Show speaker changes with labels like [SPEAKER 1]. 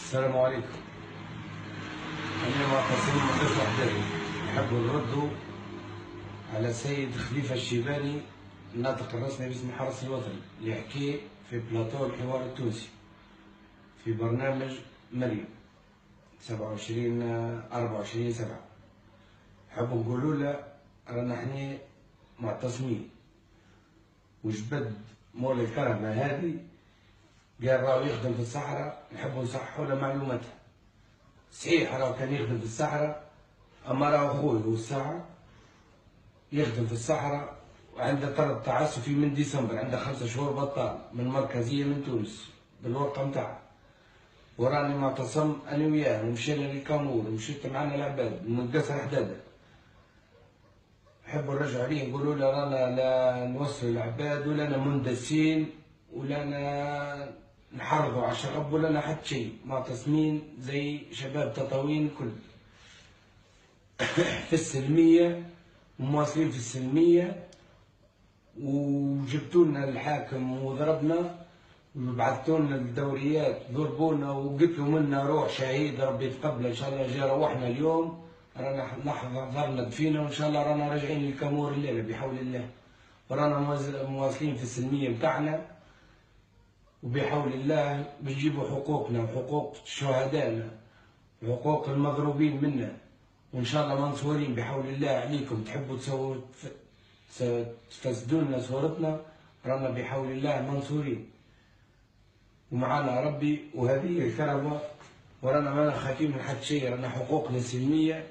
[SPEAKER 1] السلام عليكم. أنا معتصم مقيس وحداني، نحب نردوا على سيد خليفة الشيباني الناطق الرسمي باسم الحرس الوطني اللي يحكي في بلاطو الحوار التونسي في برنامج مريم 24/7. نحب نقولوا له رانا حنا معتصمين وجبد مول الكرهبة هذه قال راهو يخدم في الصحراء، نحبوا نصححوا له معلوماتها. صحيح راهو كان يخدم في الصحراء، اما راهو خويا والساعة يخدم في الصحراء وعنده طرد تعسفي من ديسمبر، عنده 5 شهور بطال من مركزية من تونس بالورقة متاعها. وراني معتصم انا وياه ومشينا للكامور ومشيت معنا العباد من قصر حدادة. نحبوا نرجعوا عليه نقولوا له رانا لا نوصل العباد ولا انا مندسين ولا انا نحرضوا على الشغب ولا انا حتى شيء، معتصمين زي شباب تطاوين كل في السلمية ومواصلين في السلمية. وجبتوا لنا الحاكم وضربنا وبعثتوا لنا الدوريات ضربونا وقتلوا منا روح شهيد ربي يتقبله ان شاء الله. جا روحنا اليوم رانا حضرنا دفينا وان شاء الله رانا راجعين للكامور الليله بحول الله، ورانا مواصلين في السلميه متاعنا وبحول الله بنجيبوا حقوقنا وحقوق شهدائنا وحقوق المضروبين منا، وان شاء الله منصورين بحول الله عليكم. تحبوا تفسدوا لنا صورتنا، رانا بحول الله منصورين ومعانا ربي، وهذه الكرمه ورانا ما خايفين من حد شيء، رانا حقوقنا سلميه